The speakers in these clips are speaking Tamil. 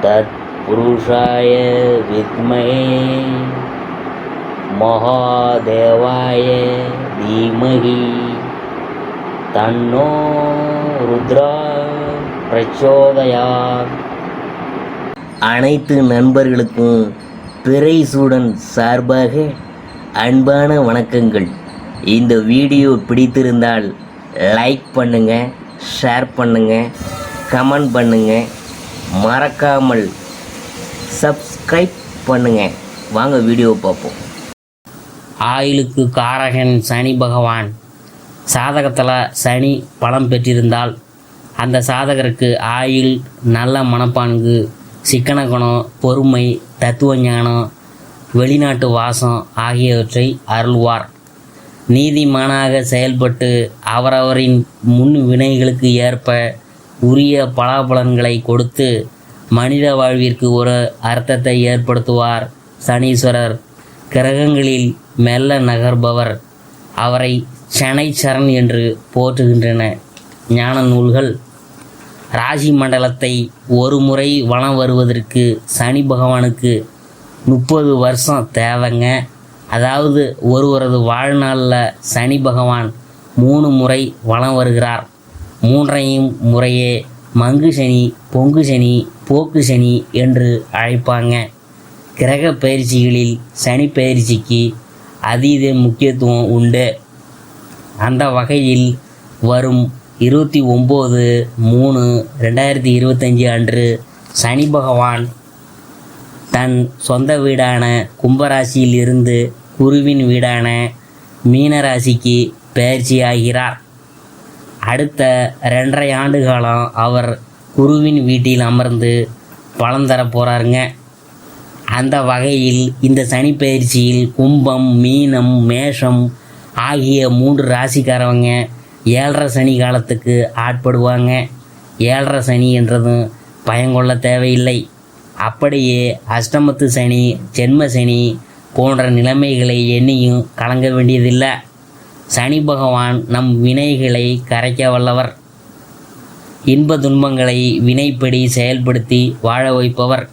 तत्पुरुषाय विद्महे महादेवाय धीमहि तन्नो रुद्रा प्रचोदयात्. அனைத்து நண்பர்களுக்கும் பிறைசூடன் சார்பாக அன்பான வணக்கங்கள். இந்த வீடியோ பிடித்திருந்தால் லைக் பண்ணுங்கள், ஷேர் பண்ணுங்கள், கமெண்ட் பண்ணுங்கள், மறக்காமல் சப்ஸ்கிரைப் பண்ணுங்கள். வாங்க வீடியோவை பார்ப்போம். ஆயுளுக்கு காரகன் சனி பகவான். சாதகத்தில் சனி பலம் பெற்றிருந்தால் அந்த சாதகருக்கு ஆயுள், நல்ல மனப்பான்கு, சிக்கன குணம், பொறுமை, தத்துவ ஞானம், வெளிநாட்டு வாசம் ஆகியவற்றை அருள்வார். நீதிமானாக செயல்பட்டு அவரவரின் முன் வினைகளுக்கு ஏற்ப உரிய பலாபலன்களை கொடுத்து மனித வாழ்விற்கு ஒரு அர்த்தத்தை ஏற்படுத்துவார் சனீஸ்வரர். கிரகங்களில் மெல்ல நகர்பவர். அவரை சனைச்சரன் என்று போற்றுகின்றன ஞான நூல்கள். ராசி மண்டலத்தை ஒரு முறை வலம் வருவதற்கு சனி பகவானுக்கு 30 வருஷம் தேவைங்க. அதாவது ஒருவரது வாழ்நாளில் சனி பகவான் 3 முறை வலம் வருகிறார். 3ஐயும் முறையே மங்கு சனி, பொங்கு சனி, போக்கு சனி என்று அழைப்பாங்க. கிரக பயிற்சிகளில் சனி பயிற்சிக்கு அதீத முக்கியத்துவம் உண்டு. அந்த வகையில் வரும் 29/3/2025 அன்று சனி பகவான் தன் சொந்த வீடான கும்பராசியில் இருந்து குருவின் வீடான மீனராசிக்கு பயிற்சியாகிறார். அடுத்த 2.5 ஆண்டு காலம் அவர் குருவின் வீட்டில் அமர்ந்து பலன் தர போகிறாருங்க. அந்த வகையில் இந்த சனி பயிற்சியில் கும்பம், மீனம், மேஷம் ஆகிய 3 ராசிக்காரவங்க 7.5 சனி காலத்துக்கு ஆட்படுவாங்க. 7.5 சனி என்றதும் பயங்கொள்ள தேவையில்லை. அப்படியே அஷ்டமத்து சனி, ஜென்ம சனி போன்ற நிலைமைகளை எண்ணியும் கலங்க வேண்டியதில்லை. சனி பகவான் நம் வினைகளை கரைக்க வல்லவர். இன்ப துன்பங்களை வினைப்படி செயல்படுத்தி வாழ வைப்பவர்.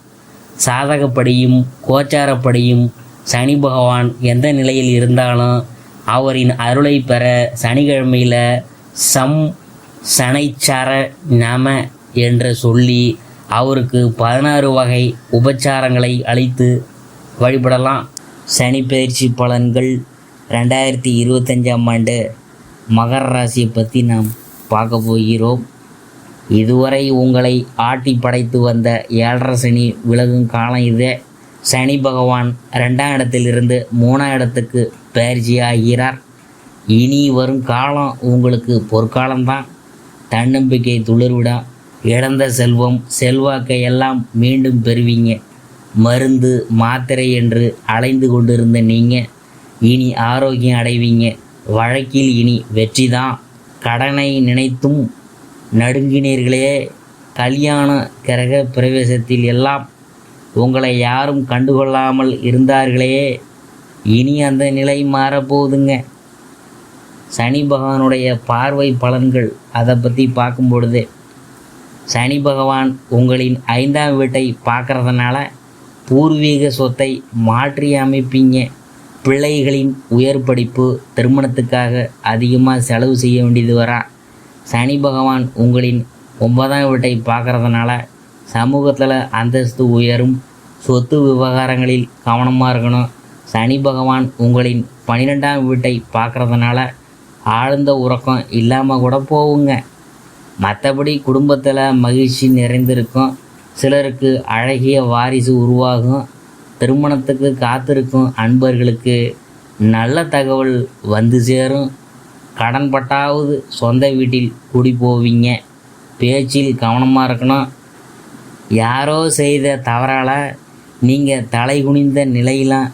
சாதகப்படியும் கோச்சாரப்படியும் சனி பகவான் எந்த நிலையில் இருந்தாலும் அவரின் அருளை பெற சனிக்கிழமையில் சனைச்சர நம என்று சொல்லி அவருக்கு 16 வகை உபச்சாரங்களை அளித்து வழிபடலாம். சனி பயிற்சி பலன்கள் 2025ஆம் ஆண்டு மகர ராசியை பற்றி நாம் பார்க்க போகிறோம். இதுவரை உங்களை ஆட்டி படைத்து வந்த 7.5 சனி விலகும் காலம் இதே. சனி பகவான் 2ஆம் இடத்திலிருந்து 3ஆம் இடத்துக்கு பயிற்சியாகிறார். இனி வரும் காலம் உங்களுக்கு பொற்காலம்தான். தன்னம்பிக்கை துளிர்விடும். இழந்த செல்வம், செல்வாக்கை எல்லாம் மீண்டும் பெறுவீங்க. மருந்து மாத்திரை என்று அலைந்து கொண்டிருந்த நீங்கள் இனி ஆரோக்கியம் அடைவீங்க. வழக்கில் இனி வெற்றி தான். கடனை நினைத்தும் நடுங்கினீர்களே. கல்யாண கிரக பிரவேசத்தில் எல்லாம் உங்களை யாரும் கண்டுகொள்ளாமல் இருந்தார்களே, இனி அந்த நிலை மாறப்போகுதுங்க. சனி பகவானுடைய பார்வை பலன்கள் அதை பற்றி பார்க்கும் பொழுது சனி பகவான் உங்களின் 5ஆம் வீட்டை பார்க்குறதுனால பூர்வீக சொத்தை மாற்றி அமைப்பீங்க. பிள்ளைகளின் உயர் படிப்பு, திருமணத்துக்காக அதிகமாக செலவு செய்ய வேண்டியது வரா. சனி பகவான் உங்களின் 9ஆம் வீட்டை பார்க்குறதுனால சமூகத்தில் அந்தஸ்து உயரும். சொத்து விவகாரங்களில் கவனமாக இருக்கணும். சனி பகவான் உங்களின் 12ஆம் வீட்டை பார்க்குறதுனால ஆழ்ந்த உறக்கம் இல்லாமல் கூட போகுங்க. மற்றபடி குடும்பத்தில் மகிழ்ச்சி நிறைந்திருக்கும். சிலருக்கு அழகிய வாரிசு உருவாகும். திருமணத்துக்கு காத்திருக்கும் அன்பர்களுக்கு நல்ல தகவல் வந்து சேரும். கடன்பட்டாவது சொந்த வீட்டில் குடி போவீங்க. பேச்சில் கவனமாக இருக்கணும். யாரோ செய்த தவறால் நீங்கள் தலை குனிந்த நிலையெல்லாம்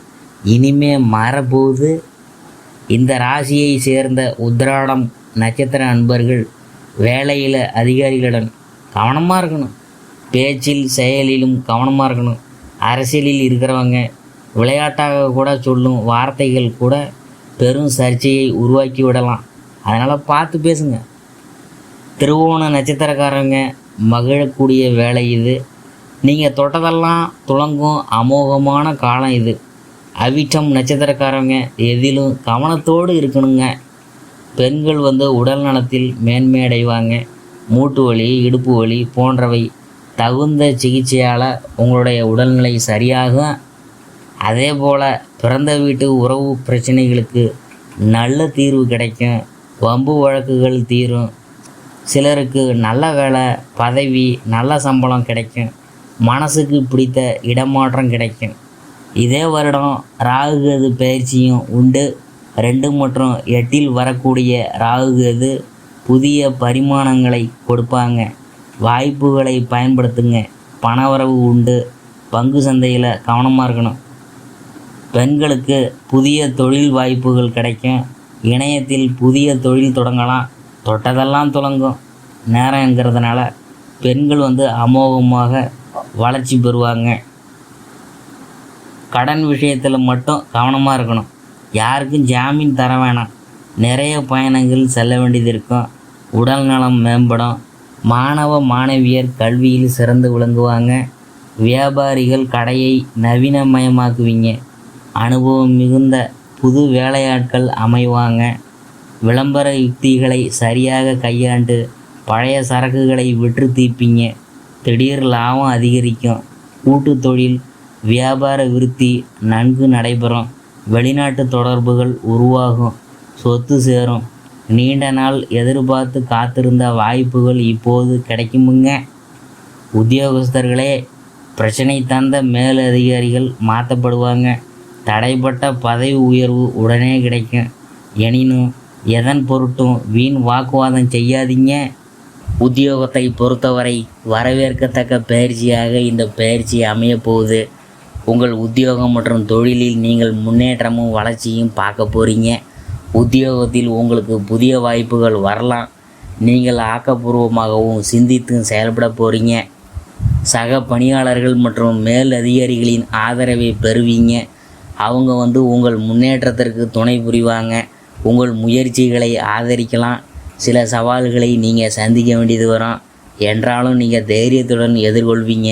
இனிமே மாறப்போகுது. இந்த ராசியை சேர்ந்த உத்திராடம் நட்சத்திர அன்பர்கள் வேலையில் அதிகாரிகளுடன் கவனமாக இருக்கணும். பேச்சில் செயலிலும் கவனமாக இருக்கணும். அரசியலில் இருக்கிறவங்க விளையாட்டாக கூட சொல்லும் வார்த்தைகள் கூட பெரும் சர்ச்சையை உருவாக்கி விடலாம். அதனால் பார்த்து பேசுங்க. திருவோண நட்சத்திரக்காரங்க மகிழக்கூடிய வேலை இது. நீங்கள் தொட்டதெல்லாம் துளங்கும் அமோகமான காலம் இது. அவிட்டம் நட்சத்திரக்காரங்க எதிலும் கவனத்தோடு இருக்கணுங்க. பெண்கள் உடல் நலத்தில் மேன்மை அடைவாங்க. மூட்டு வலி, இடுப்பு வலி போன்றவை தகுந்த சிகிச்சையால் உங்களுடைய உடல்நிலை சரியாகும். அதே போல் பிறந்த வீட்டு உறவு பிரச்சனைகளுக்கு நல்ல தீர்வு கிடைக்கும். வம்பு வழக்குகள் தீரும். சிலருக்கு நல்ல வேலை, பதவி, நல்ல சம்பளம் கிடைக்கும். மனசுக்கு பிடித்த இடமாற்றம் கிடைக்கும். இதே வருடம் ராகுகேது பயிற்சியும் உண்டு. 2 மற்றும் 8 வரக்கூடிய ராகுகேது புதிய பரிமாணங்களை கொடுப்பாங்க. வாய்ப்புகளை பயன்படுத்துங்க. பணவரவு உண்டு. பங்கு சந்தையில் கவனமாக இருக்கணும். பெண்களுக்கு புதிய தொழில் வாய்ப்புகள் கிடைக்கும். இணையத்தில் புதிய தொழில் தொடங்கலாம். தொட்டதெல்லாம் துலங்கும் நேரங்கிறதுனால பெண்கள் அமோகமாக வளர்ச்சி பெறுவாங்க. கடன் விஷயத்தில் மட்டும் கவனமாக இருக்கணும். யாருக்கும் ஜாமீன் தர வேணாம். நிறைய பயணங்கள் செல்ல வேண்டியது இருக்கும். உடல் நலம் மேம்படும். மாணவ மாணவியர் கல்வியில் சிறந்து விளங்குவாங்க. வியாபாரிகள் கடையை நவீனமயமாக்குவீங்க. அனுபவம் மிகுந்த புது வேலையாட்கள் அமைவாங்க. விளம்பர யுக்திகளை சரியாக கையாண்டு பழைய சரக்குகளை விற்று தீர்ப்பீங்க. திடீர் லாபம் அதிகரிக்கும். கூட்டு தொழில் வியாபார விருத்தி நன்கு நடைபெறும். வெளிநாட்டு தொடர்புகள் உருவாகும். சொத்து சேரும். நீண்ட நாள் எதிர்பார்த்து காத்திருந்த வாய்ப்புகள் இப்போது கிடைக்குமுங்க. உத்தியோகஸ்தர்களே, பிரச்சனை தந்த மேலதிகாரிகள் மாற்றப்படுவாங்க. தடைப்பட்ட பதவி உயர்வு உடனே கிடைக்கும். எனினும் எதன் பொருட்டும் வீண் வாக்குவாதம் செய்யாதீங்க. உத்தியோகத்தை பொறுத்தவரை வரவேற்கத்தக்க பயிற்சியாக இந்த பயிற்சி அமையப்போகுது. உங்கள் உத்தியோகம் மற்றும் தொழிலில் நீங்கள் முன்னேற்றமும் வளர்ச்சியும் பார்க்க போகிறீங்க. உத்தியோகத்தில் உங்களுக்கு புதிய வாய்ப்புகள் வரலாம். நீங்கள் ஆக்கப்பூர்வமாகவும் சிந்தித்தும் செயல்பட போகிறீங்க. சக பணியாளர்கள் மற்றும் மேல் அதிகாரிகளின் ஆதரவை பெறுவீங்க. அவங்க உங்கள் முன்னேற்றத்திற்கு துணை புரிவாங்க. உங்கள் முயற்சிகளை ஆதரிக்கலாம். சில சவால்களை நீங்கள் சந்திக்க வேண்டியது வரும். என்றாலும் நீங்கள் தைரியத்துடன் எதிர்கொள்வீங்க.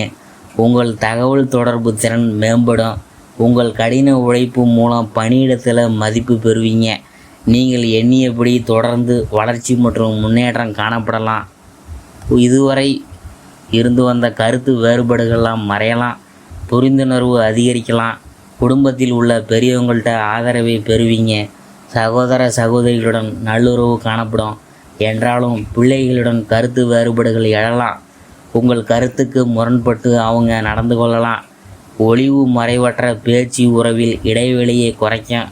உங்கள் தகவல் தொடர்பு திறன் மேம்படும். உங்கள் கடின உழைப்பு மூலம் பணியிடத்தில் மதிப்பு பெறுவீங்க. நீங்கள் எண்ணியபடி தொடர்ந்து வளர்ச்சி மற்றும் முன்னேற்றம் காணப்படலாம். இதுவரை இருந்து வந்த கருத்து வேறுபாடுகள்லாம் மறையலாம். புரிந்துணர்வு அதிகரிக்கலாம். குடும்பத்தில் உள்ள பெரியவங்கள்ட்ட ஆதரவை பெறுவீங்க. சகோதர சகோதரிகளுடன் நல்லுறவு காணப்படும். என்றாலும் பிள்ளைகளுடன் கருத்து வேறுபாடுகள் எழலாம். உங்கள் கருத்துக்கு முரண்பட்டு அவங்க நடந்து கொள்ளலாம். ஒளிவு மறைவற்ற பேச்சு உறவில் இடைவெளியை குறைக்கும்.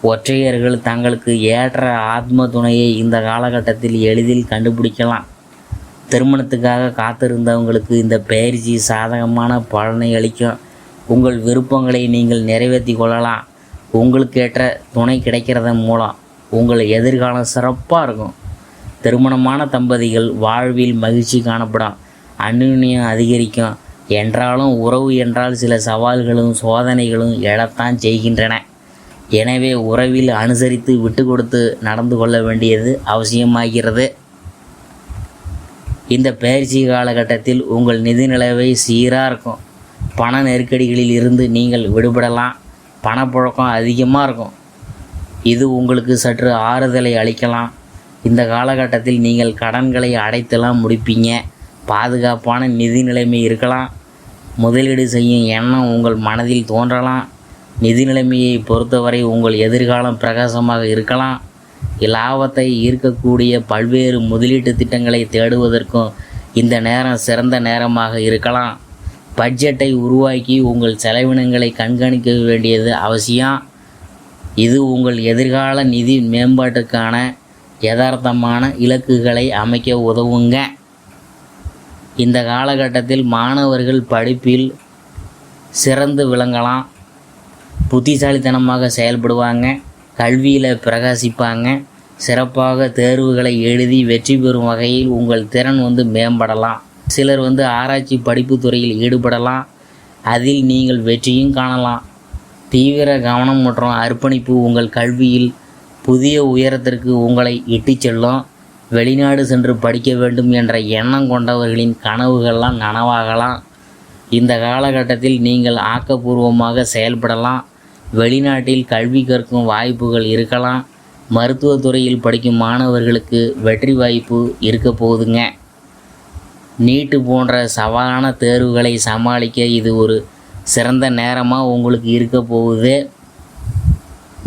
ஒற்றையர்கள் தங்களுக்கு ஏற்ற ஆத்ம துணையை இந்த காலகட்டத்தில் எளிதில் கண்டுபிடிக்கலாம். திருமணத்துக்காக காத்திருந்தவங்களுக்கு இந்த பயிற்சி சாதகமான பலனை அளிக்கும். உங்கள் விருப்பங்களை நீங்கள் நிறைவேற்றி கொள்ளலாம். உங்களுக்கேற்ற துணை கிடைக்கிறதன் மூலம் உங்கள் எதிர்காலம் சிறப்பாக இருக்கும். திருமணமான தம்பதிகள் வாழ்வில் மகிழ்ச்சி காணப்படும். அந்யுன்யம் அதிகரிக்கும். என்றாலும் உறவு என்றால் சில சவால்களும் சோதனைகளும் எழத்தான் செய்கின்றன. எனவே உறவில் அனுசரித்து விட்டு கொடுத்து நடந்து கொள்ள வேண்டியது அவசியமாகிறது. இந்த பயிற்சி காலகட்டத்தில் உங்கள் நிதி நிலைமை சீராக இருக்கும். பண நெருக்கடிகளில் இருந்து நீங்கள் விடுபடலாம். பணப்புழக்கம் அதிகமாக இருக்கும். இது உங்களுக்கு சற்று ஆறுதலை அளிக்கலாம். இந்த காலகட்டத்தில் நீங்கள் கடன்களை அடைத்தெல்லாம் முடிப்பீங்க. பாதுகாப்பான நிதி நிலைமை இருக்கலாம். முதலீடு செய்யும் எண்ணம் உங்கள் மனதில் தோன்றலாம். நிதி நிலைமையை பொறுத்தவரை உங்கள் எதிர்காலம் பிரகாசமாக இருக்கலாம். லாபத்தை ஈர்க்கக்கூடிய பல்வேறு முதலீட்டு திட்டங்களை தேடுவதற்கும் இந்த நேரம் சிறந்த நேரமாக இருக்கலாம். பட்ஜெட்டை உருவாக்கி உங்கள் செலவினங்களை கண்காணிக்க வேண்டியது அவசியம். இது உங்கள் எதிர்கால நிதி மேம்பாட்டுக்கான யதார்த்தமான இலக்குகளை அமைக்க உதவுங்க. இந்த காலகட்டத்தில் மாணவர்கள் படிப்பில் சிறந்து விளங்கலாம். புத்திசாலித்தனமாக செயல்படுவாங்க. கல்வியில் பிரகாசிப்பாங்க. சிறப்பாக தேர்வுகளை எழுதி வெற்றி பெறும் வகையில் உங்கள் திறன் மேம்படலாம். சிலர் ஆராய்ச்சி படிப்பு துறையில் ஈடுபடலாம். அதில் நீங்கள் வெற்றியும் காணலாம். தீவிர கவனம் மற்றும் அர்ப்பணிப்பு உங்கள் கல்வியில் புதிய உயரத்திற்கு உங்களை இட்டுச் செல்லும். வெளிநாடு சென்று படிக்க வேண்டும் என்ற எண்ணம் கொண்டவர்களின் கனவுகள்லாம் நனவாகலாம். இந்த காலகட்டத்தில் நீங்கள் ஆக்கப்பூர்வமாக செயல்படலாம். வெளிநாட்டில் கல்வி கற்கும் வாய்ப்புகள் இருக்கலாம். மருத்துவத்துறையில் படிக்கும் மாணவர்களுக்கு வெற்றி வாய்ப்பு இருக்க போகுதுங்க. நீட்டு போன்ற சவாலான தேர்வுகளை சமாளிக்க இது ஒரு சிறந்த நேரமாக உங்களுக்கு இருக்க போகுது.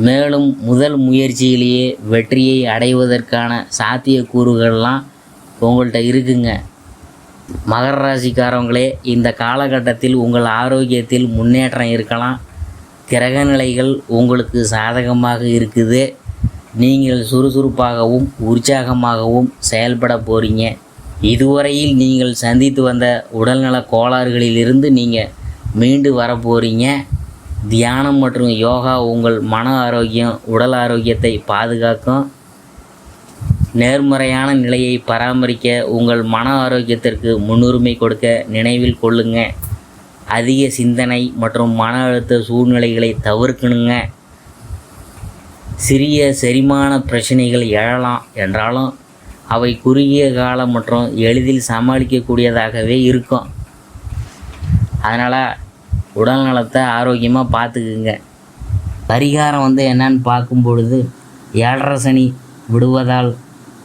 மேலும் முதல் முயற்சியிலேயே வெற்றியை அடைவதற்கான சாத்தியக்கூறுகள்லாம் உங்கள்கிட்ட இருக்குங்க. மகர ராசிக்காரவங்களே, இந்த காலகட்டத்தில் உங்கள் ஆரோக்கியத்தில் முன்னேற்றம் இருக்கலாம். கிரகநிலைகள் உங்களுக்கு சாதகமாக இருக்குது. நீங்கள் சுறுசுறுப்பாகவும் உற்சாகமாகவும் செயல்பட போகிறீங்க. இதுவரையில் நீங்கள் சந்தித்து வந்த உடல்நல கோளாறுகளிலிருந்து நீங்கள் மீண்டு வர போகிறீங்க. தியானம் மற்றும் யோகா உங்கள் மன ஆரோக்கியம், உடல் ஆரோக்கியத்தை பாதுகாக்கும். நேர்மறையான நிலையை பராமரிக்க உங்கள் மன ஆரோக்கியத்திற்கு முன்னுரிமை கொடுக்க நினைவில் கொள்ளுங்க. அதிக சிந்தனை மற்றும் மன அழுத்த சூழ்நிலைகளை தவிர்க்கணுங்க. சிறிய செரிமான பிரச்சனைகள் எழலாம் என்றாலும் அவை குறுகிய காலம் மற்றும் எளிதில் சமாளிக்கக்கூடியதாகவே இருக்கும். அதனால் உடல் நலத்தை ஆரோக்கியமாக பார்த்துக்குங்க. பரிகாரம் என்னன்னு பார்க்கும் பொழுது, 7.5 சனி விடுவதால்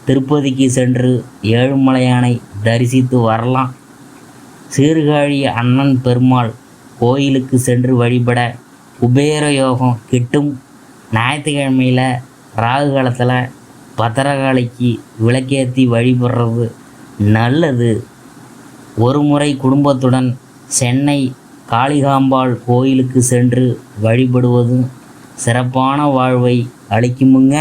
திருப்பதிக்கு சென்று ஏழுமலையானை தரிசித்து வரலாம். சீர்காழி அண்ணன் பெருமாள் கோயிலுக்கு சென்று வழிபட குபேர யோகம் கிட்டும். ஞாயிற்றுக்கிழமையில் ராகு காலத்தில் பத்திரகாளிக்கு விளக்கேற்றி வழிபடுறது நல்லது. ஒரு முறை குடும்பத்துடன் சென்னை காளிகாம்பாள் கோயிலுக்கு சென்று வழிபடுவதும் சிறப்பான வாழ்வை அளிக்குமுங்க.